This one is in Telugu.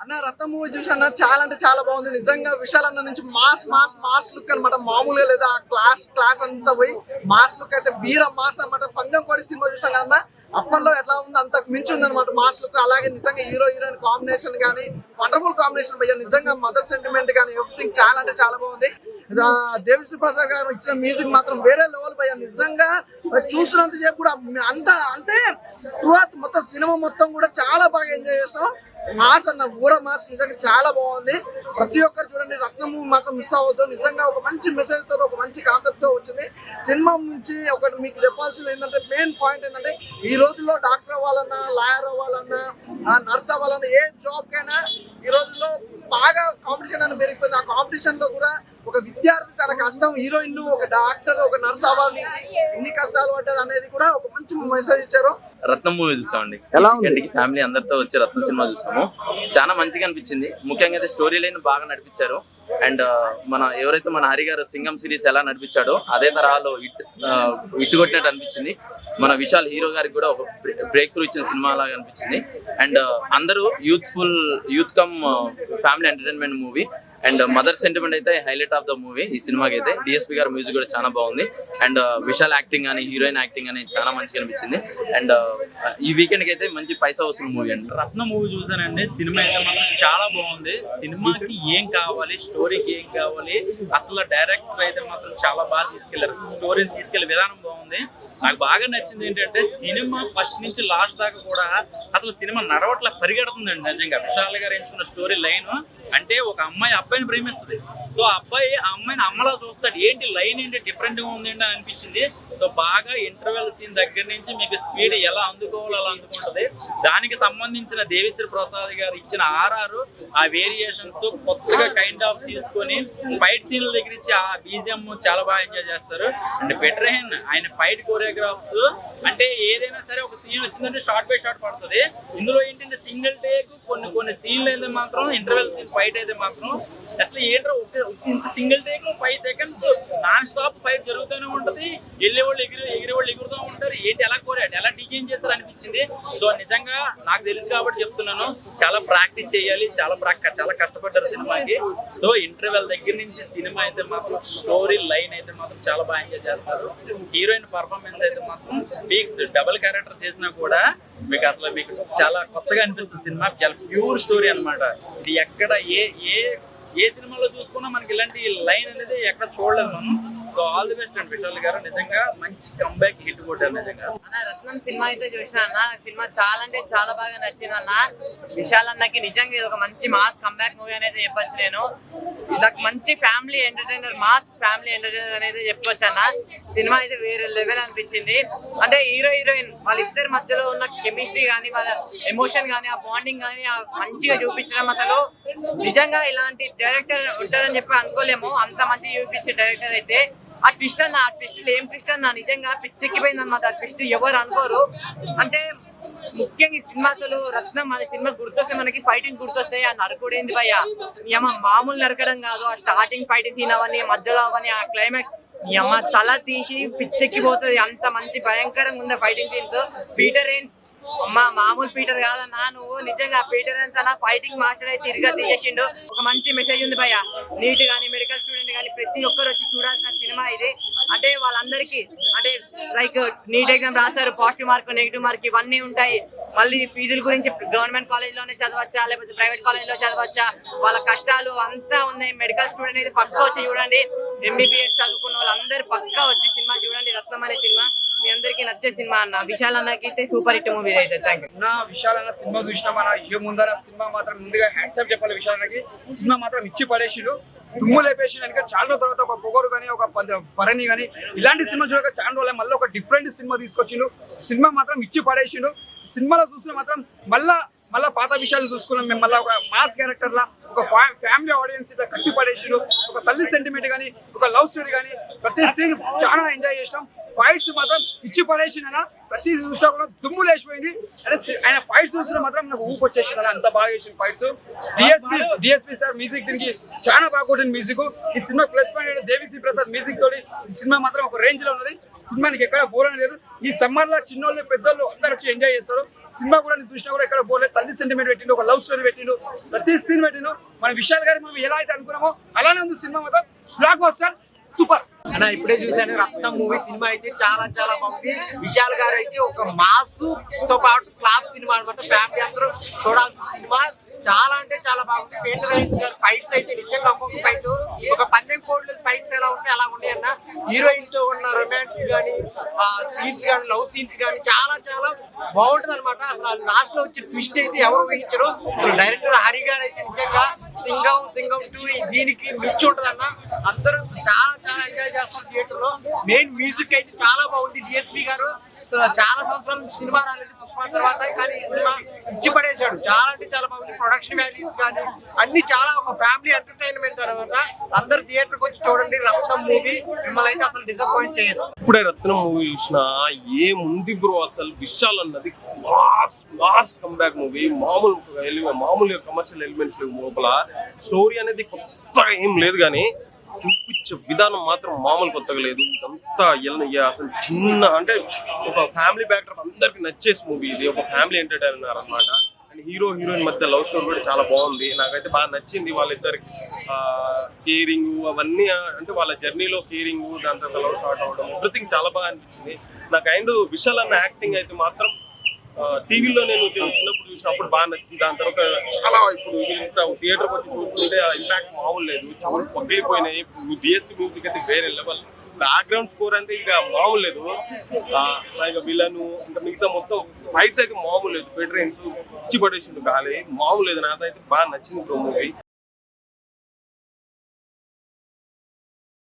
అన్న రత్నం మూవీ చూసాన్న చాలా అంటే చాలా బాగుంది నిజంగా. విశాల్ అన్న నుంచి మాస్ లుక్ అనమాట, మామూలుగా లేదా క్లాస్ అంతా పోయి మాస్ లుక్ అయితే వీర మాస్ అనమాట. పందెం కోడి సినిమా చూసాను కదా, అప్పట్లో ఎట్లా ఉంది అంతకు మించి ఉంది అనమాట మాస్ లుక్. అలాగే నిజంగా హీరోయిన్ కాంబినేషన్ కానీ వండర్ఫుల్ కాంబినేషన్ భయ్య. నిజంగా మదర్ సెంటిమెంట్ కానీ ఎవ్రీథింగ్ చాలా అంటే చాలా బాగుంది. దేవిశ్రీ ప్రసాద్ గారు ఇచ్చిన మ్యూజిక్ మాత్రం వేరే లెవెల్ భయ్య. నిజంగా చూస్తున్నంత సేపు కూడా అంత అంటే మొత్తం సినిమా మొత్తం కూడా చాలా బాగా ఎంజాయ్ చేస్తాం. మాస్ అన్న ఊర మాస్ నిజంగా చాలా బాగుంది. ప్రతి ఒక్కరు చూడండి, రత్నం మూవీ మాత్రం మిస్ అవ్వద్దు. నిజంగా ఒక మంచి మెసేజ్ తో ఒక మంచి కాన్సెప్ట్ తో వచ్చింది సినిమా. నుంచి ఒకటి మీకు చెప్పాల్సింది ఏంటంటే, మెయిన్ పాయింట్ ఏంటంటే, ఈ రోజుల్లో డాక్టర్ అవ్వాలన్నా, లాయర్ అవ్వాలన్నా, నర్స్ అవ్వాలన్నా, ఏ జాబ్ కైనా ఈ రోజుల్లో బాగా కాంపిటీషన్ అని పెరిగిపోయింది. ఆ కాంపిటీషన్ లో కూడా ఒక విద్యార్థి తన కష్టం, హీరోయిన్ ఒక డాక్టర్ ఒక నర్స్ అవ్వాలి, ఎన్ని కష్టాలు పడ్డది అనేది కూడా ఒక మంచి మెసేజ్ ఇచ్చారు. రత్నం మూవీ చూసామండి, ఫ్యామిలీ అందరితో వచ్చి రత్నం సినిమా చూసాము. చాలా మంచిగా అనిపించింది. ముఖ్యంగా అయితే స్టోరీ లైన్ బాగా నడిపించారు. అండ్ ఎవరైతే మన హరి గారు సింగం సిరీస్ ఎలా నడిపించాడో అదే తరహాలో ఇట్టు కొట్టినట్టు అనిపించింది. మన విశాల్ హీరో గారికి కూడా ఒక బ్రేక్ త్రూ ఇచ్చిన సినిమా లాగా అనిపించింది. అండ్ అందరూ youth come family entertainment movie. And mother sentiment అయితే హైలైట్ ఆఫ్ ద మూవీ. ఈ సినిమాకి అయితే డిఎస్పీ గారి మ్యూజిక్ కూడా చాలా బాగుంది. అండ్ విశాల్ యాక్టింగ్ కానీ హీరోయిన్ యాక్టింగ్ అని చాలా మంచిగా అనిపించింది. అండ్ ఈ వీకెండ్ కి అయితే మంచి పైసా వస్తుంది మూవీ అండి. రత్న మూవీ చూసానండి, సినిమా అయితే మాత్రం చాలా బాగుంది. సినిమాకి ఏం కావాలి, స్టోరీకి ఏం కావాలి, అసలు డైరెక్టర్ అయితే మాత్రం చాలా బాగా తీసుకెళ్లారు. స్టోరీని తీసుకెళ్లే విధానం బాగుంది. నాకు బాగా నచ్చింది ఏంటంటే, సినిమా ఫస్ట్ నుంచి లాస్ట్ దాకా కూడా అసలు సినిమా నడవట్ల పరిగెడుతుందండి. నిజంగా విశాల్ గారు ఎంచుకున్న స్టోరీ లైన్ అంటే, ఒక అమ్మాయి అబ్బాయిని ప్రేమిస్తుంది. సో అబ్బాయి ఆ అమ్మాయిని అమ్మలా చూస్తాడు. ఏంటి లైన్ ఏంటి డిఫరెంట్ గా ఉంది అని అనిపించింది. సో బాగా ఇంటర్వెల్ సీన్ దగ్గర నుంచి మీకు స్పీడ్ ఎలా అందుకోవాలో అలా అందుకుంటది. దానికి సంబంధించిన దేవిశ్రీ ప్రసాద్ గారు ఇచ్చిన ఆర్ఆర్, ఆ వేరియేషన్స్ కొత్తగా కైండ్ ఆఫ్ తీసుకొని ఫైట్ సీన్ల దగ్గర ఇచ్చి ఆ బీజిఎం చాలా బాగా ఎంజాయ్ చేస్తారు. అండ్ బెటర్హెన్ ఆయన ఫైట్ కోరియోగ్రాఫ్స్ అంటే, ఏదైనా సరే ఒక సీన్ వచ్చిందంటే షార్ట్ బై షార్ట్ పడుతుంది. ఇందులో ఏంటంటే సింగిల్ టేక్ కొన్ని సీన్లు అయితే మాత్రం, ఇంటర్వెల్ సీన్ ఫైట్ అయితే మాత్రం అసలు ఏంటో ఇంత సింగిల్ టేక్ లో 5 seconds నాన్ స్టాప్ ఫైట్ జరుగుతూనే ఉంటది. వెళ్ళేవాళ్ళు ఎగిరేవాళ్ళు ఎగురుతూ ఉంటారు. ఏంటి ఎలా కోరాడు, ఎలా డిజైన్ చేశారు అనిపించింది. సో నిజంగా నాకు తెలుసు కాబట్టి చెప్తున్నాను, చాలా ప్రాక్టీస్ చేయాలి, చాలా కష్టపడ్డారు సినిమాకి. సో ఇంటర్వెల్ దగ్గర నుంచి సినిమా అయితే మాత్రం స్టోరీ లైన్ అయితే మాత్రం చాలా బాగా ఎంజాయ్ చేస్తారు. హీరోయిన్ పర్ఫార్మెన్స్ అయితే మాత్రం పీక్స్. డబుల్ క్యారెక్టర్ చేసినా కూడా మీకు చాలా కొత్తగా అనిపిస్తుంది. సినిమా చాలా ప్యూర్ స్టోరీ అనమాట. ఇది ఎక్కడ ఏ సినిమాలో చూసుకున్నా మనకి ఇలాంటి లైన్ అనేది ఎక్కడ చూడలేదు మనం. సో ఆల్ ది బెస్ట్ అండి విశాల్ గారు, నిజంగా మంచి కంబ్యాక్ హిట్ కొట్టారు. నిజంగా రత్నం సినిమా అయితే చూసిన అన్న, సినిమా చాలా అంటే చాలా బాగా నచ్చింది అన్న. విశాల్ అన్నకి నిజంగా ఇది ఒక మంచి మాస్ కంబ్యాక్ మూవీ అనేది చెప్పొచ్చు. నేను ఇలాగ మంచి family entertainer, mass family entertainer అనేది చెప్పొచ్చు అన్న. సినిమా అయితే వేరే లెవెల్ అనిపించింది. అంటే హీరోయిన్ వాళ్ళిద్దరి మధ్యలో ఉన్న కెమిస్ట్రీ కానీ, వాళ్ళ ఎమోషన్ కానీ, ఆ బాండింగ్ కానీ మంచిగా చూపించడం. అసలు నిజంగా ఇలాంటి డైరెక్టర్ ఉంటారని చెప్పి అనుకోలేము. అంత మంచిగా చూపించే డైరెక్టర్ అయితే. ఆ ట్విస్ట్ ఏం ట్విస్ట్ అన్న, నిజంగా పిచ్చెక్కిపోయింది అన్నమాట. ఆ ట్విస్ట్ ఎవరు అనుకోరు. అంటే ముఖ్యంగా ఈ సినిమా అసలు రత్నం అనే సినిమా గుర్తొస్తే మనకి ఫైటింగ్ గుర్తొస్తాయి. ఆ నరకుడు ఏంది భయ్య, మామూలు నరకడం కాదు. ఆ స్టార్టింగ్ ఫైటింగ్ సీన్ అవని, మధ్యలో అవని, ఆ క్లైమాక్స్ తల తీసి పిచ్చెక్కిపోతుంది. అంత మంచి భయంకరంగా ఉంది ఫైటింగ్ సీన్స్. పీటర్ రేన్ మామూలు పీటర్ కాదన్నా, నువ్వు నిజంగా పీటర్ అంతా ఫైటింగ్ మాస్టర్ అయితే తిరిగా తీసేసిండు. ఒక మంచి మెసేజ్ ఉంది భయ్య. నీట్ గానీ, మెడికల్ స్టూడెంట్ కానీ ప్రతి ఒక్కరు వచ్చి చూడాల్సిన సినిమా ఇది. అంటే వాళ్ళందరికీ అంటే లైక్ నీట్ ఎగ్జామ్ రాస్తారు, పాజిటివ్ మార్క్ నెగిటివ్ మార్క్ ఇవన్నీ ఉంటాయి. మళ్ళీ ఫీజుల గురించి గవర్నమెంట్ కాలేజ్ లోనే చదవచ్చా లేకపోతే ప్రైవేట్ కాలేజ్ లో చదవచ్చా, వాళ్ళ కష్టాలు అంతా ఉన్నాయి. మెడికల్ స్టూడెంట్ అయితే పక్కా వచ్చి చూడండి. ఎంబీబీఎస్ చదువుకున్న వాళ్ళందరూ పక్కా వచ్చి సినిమా చూడండి. రత్నం అనే సినిమా మీ అందరికి నచ్చే సినిమా అన్న. విశాల్ అన్నకి అయితే సూపర్ హిట్ మూవీ అయితే. Thank you. నా విశాల్ అన్న సినిమా చూసినాం అన్న. ఏముందన్న సినిమా మాత్రం ముందుగా హ్యాండ్సప్ చెప్పాలి. విశాల్ అన్నకి సినిమా మాత్రం ఇచ్చి పడేసిండు, దుమ్ము లేపేసి. కనుక చాలా రోజుల తర్వాత ఒక పొగరు కానీ, ఒక పరణి కానీ ఇలాంటి సినిమా చూడక చాలా రోజులు మళ్ళీ ఒక డిఫరెంట్ సినిమా తీసుకొచ్చిండు. సినిమా మాత్రం ఇచ్చి పడేసిండు. సినిమాలో చూసిన మాత్రం మళ్ళా పాత విషయాలు చూసుకున్నాం మేము. మళ్ళీ ఒక మాస్ క్యారెక్టర్లా ఒక ఫ్యామిలీ ఆడియన్స్ ఇట్లా కట్టి పడేసిండు. ఒక తల్లి సెంటిమెంట్ కానీ, ఒక లవ్ స్టోరీ కానీ ప్రతి సీన్ చాలా ఎంజాయ్ చేసినాం. ఫైట్స్ మాత్రం ఇచ్చి పడేసిండు. ప్రతి చూసినా కూడా దుమ్ము లేచిపోయింది. అంటే ఆయన ఫైట్స్ చూసినా మాత్రం నాకు ఊపు వచ్చేసింది. అంత బాగా చేసిన ఫైట్స్. డిఎస్పీ సార్ మ్యూజిక్ దీనికి చాలా బాగా కొట్టిన మ్యూజిక్. ఈ cinema plus point Devi Sri Prasad music తోటి ఈ సినిమా మాత్రం ఒక రేంజ్ లో ఉన్నది. సినిమానికి ఎక్కడ బోర్ లేదు. ఈ సమ్మర్ లో చిన్నోళ్ళు పెద్దోళ్ళు అందరు వచ్చి ఎంజాయ్ చేస్తారు. సినిమా కూడా నేను చూసినా కూడా ఇక్కడ పోలేదు. తల్లి సెంటిమెంట్ పెట్టిండు, ఒక లవ్ స్టోరీ పెట్టిండు, ప్రతి సీన్ పెట్టిండు. మన విశాల్ గారి మనం ఎలా అయితే అనుకున్నామో అలానే ఉంది సినిమా. మాత్రం బ్లాక్ బస్టర్, సూపర్. అన్న ఇప్పుడే చూశాను రత్నం మూవీ. సినిమా అయితే చాలా చాలా బాగుంది. విశాల్ గారు అయితే ఒక మాస్ తో పాటు క్లాస్ సినిమా అనమాట. ఫ్యామిలీ అందరూ చూడాల్సిన సినిమా. చాలా అంటే చాలా బాగుంది. పీటర్ రైన్స్ గారు ఫైట్స్ అయితే నిజంగా ఒక్కొక్క ఫైట్ ఒక పందెం కోడ్లు ఫైట్స్ ఎలా ఉంటాయి అలా ఉన్నాయి అన్న. హీరోయిన్ తో ఉన్న రొమాన్స్ కానీ సీన్స్ కానీ లవ్ సీన్స్ కానీ చాలా చాలా బాగుంటది అనమాట. అసలు లాస్ట్ లో వచ్చే ట్విస్ట్ అయితే ఎవరు ఊహించరు. డైరెక్టర్ హరి గారు అయితే నిజంగా సింగం 2 దీనికి మించి ఉంటది అన్న. అందరూ చాలా చాలా ఎంజాయ్ చేస్తారు థియేటర్ లో. మెయిన్ మ్యూజిక్ అయితే చాలా బాగుంది. డిఎస్పీ గారు అసలు చాలా సంవత్సరాల నుంచి సినిమా రాలేదు పుష్ప తర్వాత, కానీ ఈ సినిమా ఇచ్చి పడేశాడు. చాలా అంటే చాలా బాగుంది. ప్రొడక్షన్ వాల్యూస్ కానీ అన్ని చాలా ఒక ఫ్యామిలీ ఎంటర్టైన్మెంట్ అనమాట. అందరు థియేటర్కి వచ్చి చూడండి రత్నం మూవీ. మిమ్మల్ని అయితే అసలు డిసప్పాయింట్ చేయదు. ఇప్పుడే రత్నం మూవీ చూసిన ఏముంది బ్రో, అసలు విశాల్ అన్నది మాస్ కంబ్యాక్ మూవీ. మామూలు కమర్షియల్ ఎలిమెంట్స్ లేవు లోపల. స్టోరీ అనేది కొత్తగా ఏం లేదు, కానీ చూపించే విధానం మాత్రం మామూలు కొత్తగా లేదు. అంతా అసలు చిన్న అంటే ఒక ఫ్యామిలీ బ్యాక్డ్రాప్ అందరికి నచ్చేసి మూవీ ఇది. ఒక ఫ్యామిలీ ఎంటర్టైనర్ అనమాట. అండ్ హీరో హీరోయిన్ మధ్య లవ్ స్టోరీ కూడా చాలా బాగుంది. నాకైతే బాగా నచ్చింది. వాళ్ళిద్దరికి కేరింగ్ అవన్నీ, అంటే వాళ్ళ జర్నీలో కేరింగ్, దాని తర్వాత లవ్ స్టార్ట్ అవ్వడం, ఎవ్రీథింగ్ చాలా బాగా అనిపించింది నాకు. అండ్ విశాల్ అన్న యాక్టింగ్ అయితే మాత్రం టీవీలో నేను చిన్నప్పుడు చూసినప్పుడు బాగా నచ్చింది. దాని తర్వాత చాలా ఇప్పుడు ఇంత థియేటర్కి వచ్చి చూస్తుంటే ఆ ఇంపాక్ట్ మామూలు లేదు. చాలా పగిలిపోయినాయి. డిఎస్పీ మ్యూజిక్ అయితే వేరే లెవెల్. బ్యాక్గ్రౌండ్ స్కోర్ అంటే ఇక మామూలు లేదు. ఇక విలను ఇంకా మిగతా మొత్తం ఫైట్స్ అయితే మామూలు లేదు. పీటర్ రైన్స్ ఇచ్చి పడేసిండు గాలి, మామూలు లేదు. నాకైతే బాగా నచ్చింది మూవీ.